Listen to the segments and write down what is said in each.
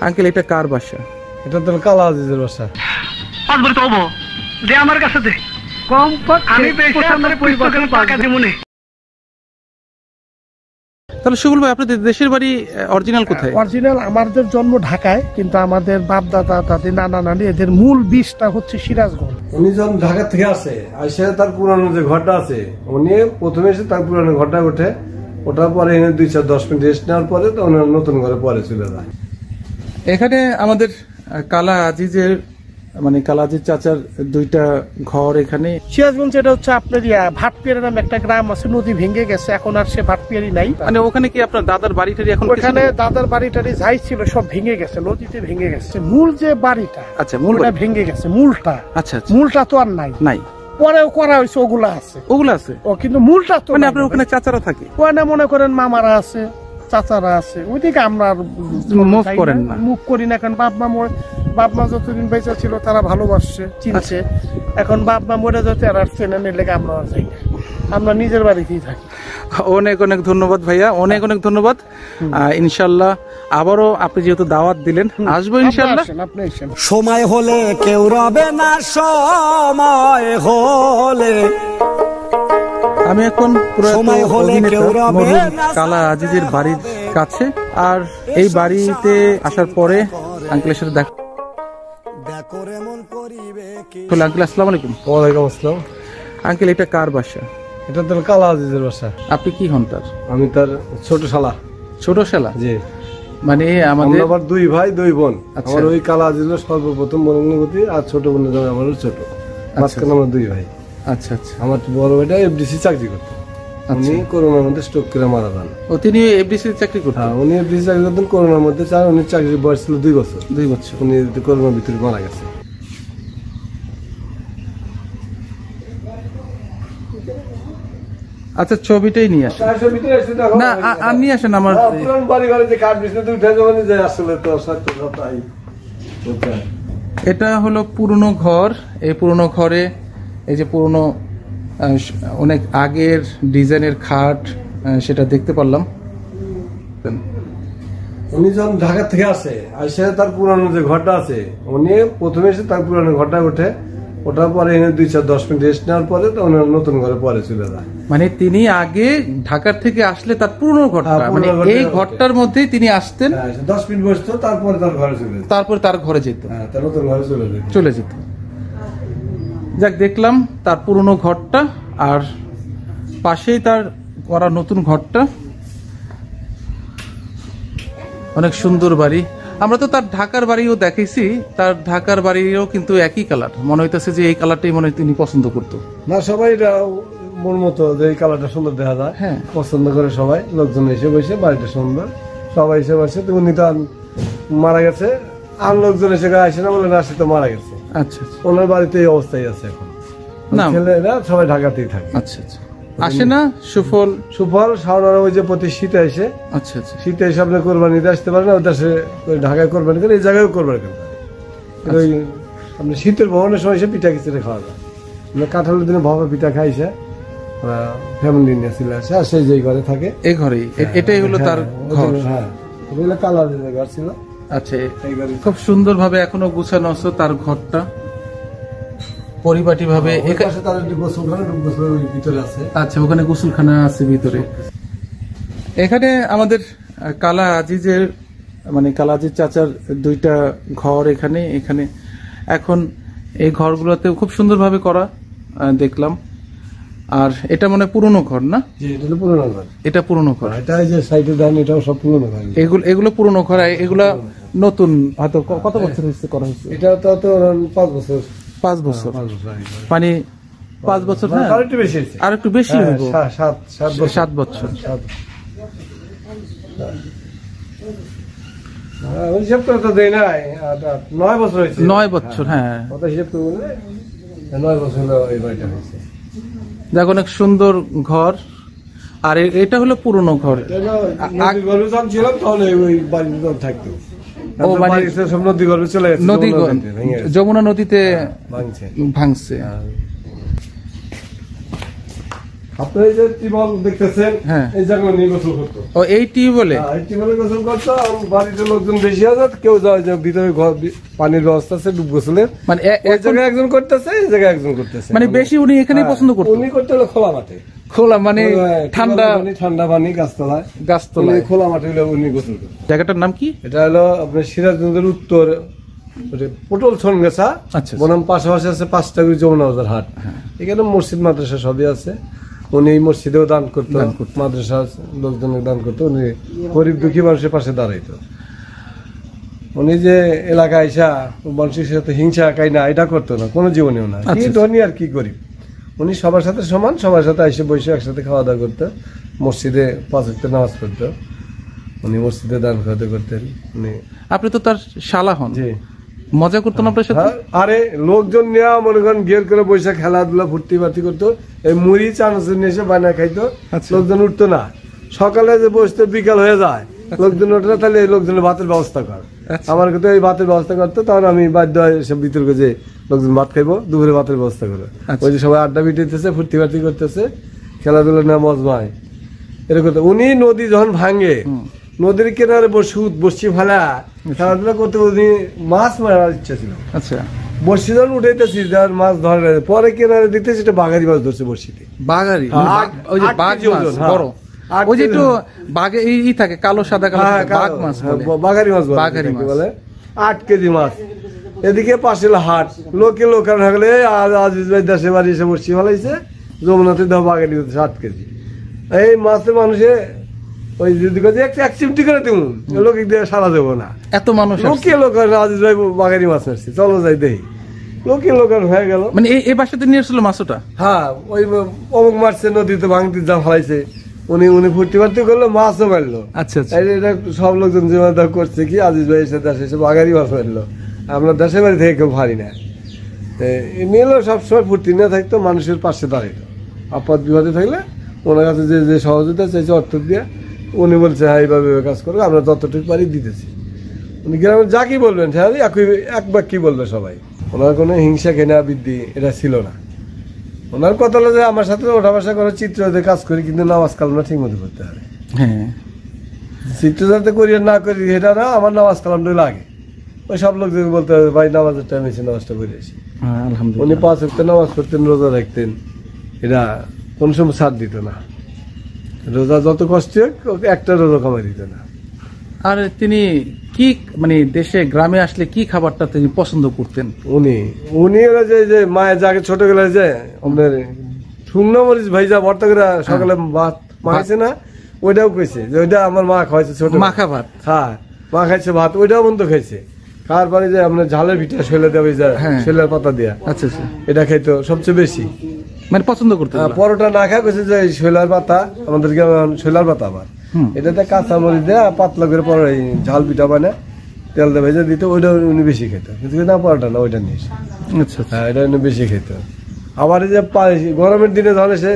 Uncle এটা কার বাসা? এটা তো কালা আজিজের বাসা। পাঁচবার তো হবো যে আমার কাছে দে কম আমি পেয়েছি আমার পরিবারের টাকা দিব না। তাহলে সুবল ভাই আপনাদের দেশের বাড়ি অরিজিনাল কোথায়? অরিজিনাল আমাদের জন্ম ঢাকায়, কিন্তু আমাদের বাপ দাদা দাদি নানা নানি এদের মূল বীজটা হচ্ছে সিরাজগঞ্জ। উনি যখন ঢাকা থেকে আসে তার পুরানো যে ঘরটা আছে উনি প্রথমে এসে তার পুরানো ঘরটা ওঠে, ওঠার পরে এনে 2-10 মিনিট রেস্ট নেওয়ার পরে তো নতুন ঘরে পরে চলে যায়। এখানে আমাদের কালা আজিজের মানে কালা আজিজ চাচার দুইটা ঘর এখানে। সিরাজগঞ্জ এটা হচ্ছে আপনার ভাটপিয়ারি নামে একটা গ্রাম আছে, নদী ভেঙে গেছে, এখন আর সে ভাটপিয়ারি নাই। মানে ওখানে কি আপনার দাদার বাড়িটারি এখন? ওখানে দাদার বাড়িটারি যাই ছিল সব ভেঙে গেছে, নদীতে ভেঙে গেছে। মূল যে বাড়িটা, আচ্ছা মূলটা ভেঙে গেছে, মূলটা। আচ্ছা মূলটা তো আর নাই। পরেও করা হয়েছে, ওগুলা আছে। ও কিন্তু মূলটা তো মানে আপনার ওখানে চাচারা থাকে? ওখানে মনে করেন মামারা আছে, চাচারা আছে, ওইদিকে আমরা মুভ করি না। কারণ বাপ মা যতদিন বেঁচে ছিল তারা ভালোবাসছে, চিনছে। এখন বাপ মা মরে যেতে আর চেনে নিলে আমরা আর যাই না, আমরা নিজের বাড়িতেই থাকি। অনেক অনেক ধন্যবাদ ভাইয়া, অনেক অনেক ধন্যবাদ। ইনশাল্লাহ আবারও আপনি যেহেতু দাওয়াত দিলেন আসবো ইনশাল্লাহ। সময় হলে কেউ রবে না, সময় হলে। আমি এখন কালা আজিজের বাড়ির কাছে, আর এই বাড়িতে আসার পরে আঙ্কেলের সাথে দেখা। আঙ্কেল আসসালামু আলাইকুম। ওয়ালাইকুম আসসালাম। আঙ্কেল এটা কার বাসা? এটা তো কালা আজিজের বাসা। আপনি কি হন তার? আমি তার ছোট শালা। ছোট শালা? জি। মানে আমাদের আবার 2 ভাই 2 বোন। আমার ওই কালা আজিজের সর্বপ্রথম বোনগতি, আর ছোট বোনের জন্য আমারও ছোট, মাঝখানে আমরা 2 ভাই। আচ্ছা আচ্ছা। আমার বড় ভাইটা এফডিসি চাকরি করতো, উনি করোনার মধ্যে স্ট্রোক করে মারা যান। ও তিনি এফডিসি চাকরি করতেন? হ্যাঁ, উনি এফডিসি চাকরি করতেন করোনার মধ্যে। উনি চাকরির বয়স ছিল 2 বছর। 2 বছর। উনি করোনার ভিতরে মারা গেছে। আচ্ছা ছবিটাই নিয়ে আসেন। না আর নিয়ে আসেন। আমার বাড়ি ঘরে যে কাঠ বিছানাতে উঠে যাবেন যে আসলে তো সত্যি। এটা হলো পুরনো ঘর। এই পুরনো ঘরে এই যে পুরনো অনেক আগের ডিজাইনের খাট, সেটা দেখতে পারলাম। উনি যখন ঢাকা থেকে আসে তার পুরানো যে ঘরটা আছে উনি প্রথমে এসে তার পুরানো ঘরটা ওঠে, ওঠার পরে এনে 2-10 মিনিট রেস্ট নেওয়ার পরে তো নতুন ঘরে পরে চলে যায়। মানে তিনি আগে ঢাকার থেকে আসলে তার পুরনো ঘরটা, মানে এই ঘরটার মধ্যেই তিনি আসতেন, 10 মিনিট বসতো, তারপরে তার ঘরে চলে যেত। তারপর তার ঘরে যেত, তার নতুন ঘরে চলে যেত। যাক দেখলাম তার পুরনো ঘরটা, আর পাশেই তার করা নতুন ঘরটা। অনেক সুন্দর বাড়ি। আমরা তো তার ঢাকার বাড়িও দেখেছি, তার ঢাকার বাড়িও কিন্তু একই কালার। মনে হইতেছে যে এই কালারটাই মনে হয় তিনি পছন্দ করতো। না, সবাই মন মতো যে এই কালারটা সুন্দর দেখা যায়, হ্যাঁ পছন্দ করে সবাই। লোকজন এসে বসে বাড়িটা সুন্দর, সবাই এসে বসে। তো উনি তো মারা গেছে, আর লোকজন এসে আসে না বলে না, সে তো মারা গেছে। আচ্ছা, ওনার বাড়িতে এই অবস্থায় আছে এখন। ছেলেরা সবাই ঢাকাতেই থাকে। আচ্ছা আচ্ছা। আসে না সুফল শাওনারা ওই যে প্রতি শীতে এসে, আচ্ছা আচ্ছা, শীতে এসে আপনি কোরবানিতে আসতে পারেন না, ওই দেশে ঢাকায় কোরবানি করে, এই জায়গায় কোরবানি করেন। ওই আপনি শীতের ভবনের সময় এসে পিঠা খিচুড়ি খাওয়া যায়। কাঁঠালের দিনে ভাবা পিঠা খাইছে, ফ্যামিলি নিয়ে চলে আসে, আর সেই যে ঘরে থাকে এই ঘরেই। এটাই হলো তার ঘর। হ্যাঁ, এগুলো কালার ঘর ছিল। আচ্ছা, খুব সুন্দর ভাবে এখনো গুছানো আছে তার ঘরটা, পরিপাটি ভাবে। আচ্ছা, ওখানে গোসলখানা আছে ভিতরে। এখানে আমাদের কালা আজিজের মানে কালা আজিজ চাচার দুইটা ঘর এখানে। এখন এই ঘরগুলোতে খুব সুন্দর ভাবে করা দেখলাম। আর এটা মানে পুরনো ঘর না? এটা পুরনো ঘর। এটা যে সাইডে দেন, এটাও সব পুরনো ঘর। এগুলো পুরনো ঘর, এগুলা নতুন হয়তো কত বছর হয়েছে করা হয়েছে? এটা তো 5 বছর। 5 বছর মানে 5 বছর না, আর একটু বেশি হইব। 7 বছর। হিসাব করে তো দেয় নাই, 9 বছর হয়েছে। 9 বছর, হ্যাঁ। হিসাব করে 9 বছর হলো এই বাড়িটা হয়েছে। দেখ, অনেক সুন্দর ঘর। আর এটা হলো পুরনো ঘর। ছিলাম তাহলে ওই বাড়িতে থাকতো। যমুনা নদীতে ভাঙছে। আপনার এই যে টিউবওয়েল দেখতেছেন, এই জায়গায় নিয়ে গোসল করতো। ও এই টিউবওয়েলে? এই টিউবওয়েলে গোসল করতো। বাড়িতে লোকজন বেশি আছে, কেউ যায় যে ভিতরে পানির ব্যবস্থা আছে ডুব গোসলের, মানে এই জায়গায় একজন করতেছে, এই জায়গায় একজন করতেছে। মানে বেশি উনি এখানেই পছন্দ করতেন? উনি করতে হলো খোলা মাঠে। খোলা মানে ঠান্ডা পানি, গাছতলায় খোলা মাঠে হলে উনি গোসল করতেন। জায়গাটার নাম কি? এটা হলো আপনার সিরাজগঞ্জের উত্তর পটল ছনগেছা বনাম পাশাপাশি আছে 5টা যমুনা বাজার হাট। এখানে মসজিদ মাদ্রাসা সবই আছে। উনি এই মসজিদেও দান করতো, মাদ্রাসা লোকজনের দান করতো। উনি গরিব দুঃখী মানুষের পাশে দাঁড়াইতো। উনি যে এলাকায় আইসা মানুষের সাথে হিংসা কাইনা এটা করতো না, কোনো জীবনেও না। কি ধনী আর কি গরিব, উনি সবার সাথে সমান, সবার সাথে আইসে বসে একসাথে খাওয়া দাওয়া করতো। মসজিদে 5 ওয়াক্ত নামাজ পড়তো। উনি মসজিদে দান খাওয়াতে করতেন। উনি আপনি তো তার শালা হন, জি মজা করতেন আপনার সাথে? আরে লোকজন নেওয়া মনে করেন গিয়ার করে বৈশাখ খেলাধুলা ফুর্তি বার্তি করতো। এই মুড়ি চানাচুর নিয়ে এসে বানা খাইতো, লোকজন উঠতো না। সকালে যে বসতো বিকাল হয়ে যায়, লোকজন ওঠে না, তাহলে এই লোকজনের ভাতের ব্যবস্থা কর। আমার কিন্তু এই ভাতের ব্যবস্থা করতো, তখন আমি বাধ্য হয় এসব বিতর্কে যে লোকজন ভাত খাইবো, দুপুরে ভাতের ব্যবস্থা করো। ওই যে সবাই আড্ডা বিটেছে, ফুর্তি বার্তি করতেছে, খেলাধুলা নেওয়া মজমায় এরকম। উনি নদী যখন ভাঙে, নদীর কিনারে বসছি ফেলা খেলাধুলা করতে, উনি মাছ মারার ইচ্ছা ছিল। আচ্ছা, বর্ষি যখন উঠাইতেছি মাছ ধরে, পরে কিনারে দিতে সেটা বাগারি মাছ ধরছে বর্ষিতে। বাগারি? ওই যে বাঘ মাছ বড়, ওই যে একটু বাঘে ই থাকে কালো সাদা কালো বাঘ মাছ, বাগারি মাছ বলে। 8 কেজি মাছ। এদিকে পাশে হাট, লোকে লোকান থাকলে আজিজ ভাই দেশে বাড়ি এসে বর্ষি ফেলাইছে, যমুনাতে দাও বাগারি 8 কেজি। এই মাছে মানুষে ওই যদি এক চিমটি করে দিব, লোক সারা দেবো না, এত মানুষ। লোকে লোকান আজিজ ভাই বাগারি মাছ মারছি, চলো যাই দেখি। লোকে লোকান হয়ে গেল। মানে এই বাসাতে নিয়ে আসলো মাছটা? হ্যাঁ, ওই অমুক মারছে, নদীতে ভাঙতে যা ফেলাইছে, উনি ফুর্তি ফার্তি করলো, মাছও মারলো। আচ্ছা, এটা সব লোকজন জিম্মাদার করছে কি, আজিজ ভাই এসে দেশে এসে বাগারি মাছ মারলো। আমরা দেশের বাড়ি থেকে কেউ ভারি না। নিয়েও সবসময় ফুর্তি নিয়ে থাকতো, মানুষের পাশে দাঁড়াইতো। আপদ বিপদে থাকলে ওনার কাছে যে সহযোগিতা চাইছে অর্থ দিয়ে, উনি বলছে হ্যাঁ এইভাবে কাজ করবো, আমরা যতটুকু পারি দিতেছি। উনি গ্রামে যা কি বলবেন একবার কি বলবে সবাই। ওনার কোনো হিংসা ঘেনা বৃদ্ধি এটা ছিল না। ওনার কথা হলো যে আমার সাথে ওঠা বসা করে চিত্র কাজ করি, কিন্তু নামাজ কালামটা ঠিক মতো করতে হবে। হ্যাঁ, চিত্র যাতে করি না করি এটা না, আমার নামাজ কালামটা লাগে। ওই সব লোক যদি বলতে হবে ভাই নামাজের টাইম এসে নামাজটা করে আসি। উনি 5 ওয়াক্ত নামাজ পড়তেন, রোজা রাখতেন, এটা কোন সময় ছাড় দিত না। রোজা যত কষ্ট হোক একটা রোজা কমাই দিত না। আর তিনি কি মানে দেশে গ্রামে আসলে কি খাবারটা তিনি পছন্দ করতেন? উনি যে মায়ের যাকে ছোটবেলায় যে আপনার শুকনো মরিচ ভাইজা ভর্তা করে সকালে ভাত মাখাইছে না, ওইটাও কইছে যে ওইটা আমার মা খাইছে ছোট মাখা ভাত। হ্যাঁ, মা খাইছে ভাত, ওইটাও বন্ধ খাইছে। খাওয়ার পরে যে আপনার ঝালের পিঠা শৈলে দেওয়া যায়, শৈলের পাতা দিয়া, আচ্ছা আচ্ছা, এটা খাইতো সবচেয়ে বেশি, মানে পছন্দ করতে। পরোটা না খাই কইছে যে শৈলার পাতা, আমাদের শৈলার পাতা আবার এটাতে কাঁচা মরিচ দেয়া পাতলা করে পরে ঝাল পিঠা বানায় তেল দিয়ে ভেজে দিত, ওইটা উনি বেশি খেত। কিন্তু না পরোটা না, ওইটা নিয়ে হ্যাঁ, এটা উনি বেশি খেত। আবার এই যে গরমের দিনে ধরে সে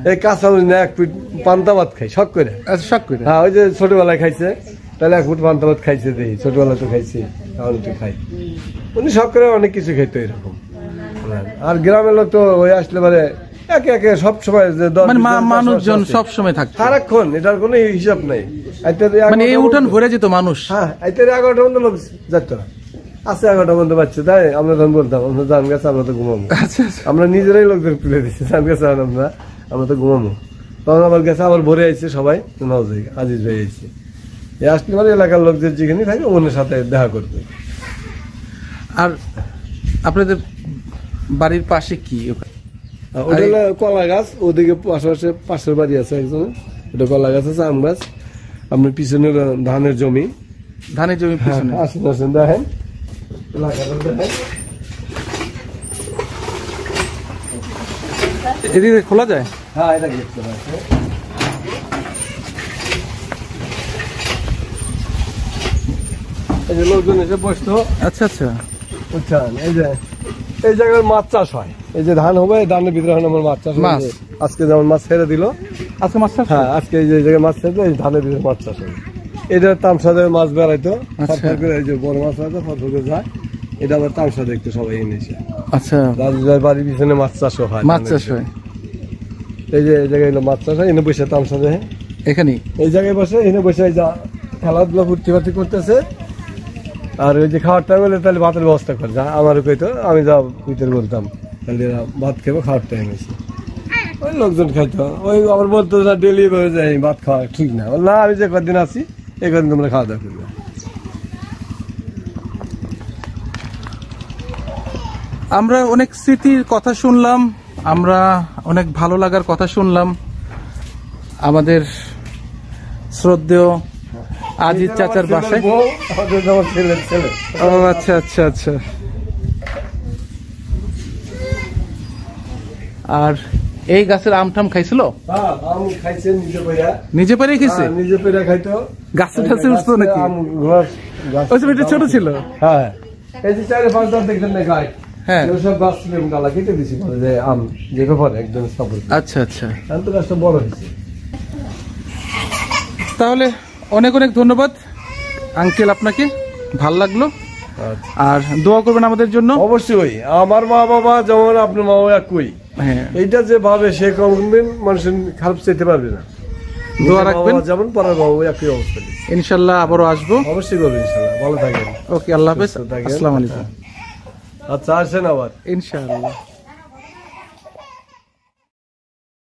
এই কাঁচা মরিচ না 1 পিঠ পান্তা ভাত খাই শখ করে। হ্যাঁ, ওই যে ছোটবেলায় খাইছে, তাহলে 1 ফুট পান্তা ভাত খাইছে, দেখি ছোটবেলায় তো খাইছি, এখন একটু খাই। উনি শখ করে অনেক কিছু খেত এরকম। আর গ্রামের লোক তো ওই আসলে মানে একে একে সবসময় মানুষজন সবসময় থাকতো সারাক্ষণ, এটার কোনো হিসাব নাই। উঠান ভরে যেত মানুষ। হ্যাঁ, 11টা পর্যন্ত লোক যেত, আছে 11টা পর্যন্ত বাচ্চা। তাই আমরা তখন বলতাম আমরা জান গেছে, আমরা তো ঘুমাবো। আমরা নিজেরাই লোকদের তুলে দিচ্ছি, জান গেছে আমরা তো ঘুমাবো। তখন আবার গেছে, আবার ভরে আইছে সবাই, আজিজ ভাই আইছে। আসলে মানে এলাকার লোকদের যেখানে থাকে ওনার সাথে দেখা করবে। আর আপনাদের বাড়ির পাশে কি? ওটা হলো কলা গাছ, ওদিকে পাশাপাশি পাশের বাড়ি আছে একজন, ওটা কলা গাছ আছে, আম গাছ। আপনার পিছনে ধানের জমি, পিছনে আসেন আসেন দেখেন, এদিকে খোলা যায়। হ্যাঁ, এটা গেট করা আছে। এই যে লোকজন এসে বসতো। আচ্ছা আচ্ছা, বুঝছেন, এই জায়গায় মাছ চাষ হয়। এই যে ধান হবে, ধানের ভিতরে আমার মাছ চাষ হয়। আজকে যেমন মাছ ছেড়ে দিল, আজকে মাছ চাষ, হ্যাঁ আজকে এই যে জায়গায় মাছ ছেড়ে, এই ধানের ভিতরে মাছ চাষ হবে। এটা তামসাদের মাছ বেড়াইতো, এই যে বড় মাছ হয়তো ফটো করে যায়, এটা আবার তামসা দেখতো সবাই এনেছে। আচ্ছা, রাজুজার বাড়ির পিছনে মাছ চাষ হয়, মাছ চাষ হয়। এই যে এই জায়গায় হলো মাছ চাষ হয়, এনে বসে তামসা দেয় এখানেই এই জায়গায় বসে, এনে বসে এই যা খেলাধুলা ফুর্তি ফার্তি করতেছে। আর ওই যে খাওয়ার টাইম হলে তাহলে ভাতের ব্যবস্থা করে, যা আমারও কইতো, আমি যা ভিতরে বলতাম তাহলে এরা ভাত খেবো, খাওয়ার টাইম এসে ওই লোকজন খাইতো। ওই আমার বলতো না ডেলি যায় ভাত খাওয়া ঠিক না, না আমি যে কদিন আছি এই কদিন তোমরা খাওয়া দাওয়া করবে। আমরা অনেক স্মৃতির কথা শুনলাম, আমরা অনেক ভালো লাগার কথা শুনলাম আমাদের শ্রদ্ধেয় আজিজ চাচার বাসায়। ও আচ্ছা আচ্ছা আচ্ছা। আর এই গাছের আম টাম খাইছিল? নিজে পেরে খাইছে? নিজে পেরে খাইতো। গাছে টাছে উঠতো নাকি? ওই সময় এটা ছোট ছিল। হ্যাঁ, এই যে 4-5 দাঁত দেখলেন না গাছ, হ্যাঁ সব গাছ ছিল, গালা কেটে দিছি যে আম যে ব্যাপারে একদম সফল। আচ্ছা আচ্ছা, তো গাছটা বড় হয়েছে। তাহলে অনেক অনেক ধন্যবাদ আঙ্কেল আপনাকে, ভাল লাগলো। আর দোয়া করবেন আমাদের জন্য। অবশ্যই, আমার মা বাবা যেমন আপনার মা বাবা একই, হ্যাঁ এইটা যে ভাবে সে কোনদিন মানুষের খারাপ চাইতে পারবে না। দোয়া রাখবেন যেমন পড়ার বাবা একই অবস্থা। ইনশাল্লাহ আবারও আসবো। অবশ্যই করবেন ইনশাল্লাহ। ভালো থাকবেন। ওকে, আল্লাহ হাফেজ, আসসালামু আলাইকুম। আচ্ছা, আসেন আবার ইনশাআল্লাহ।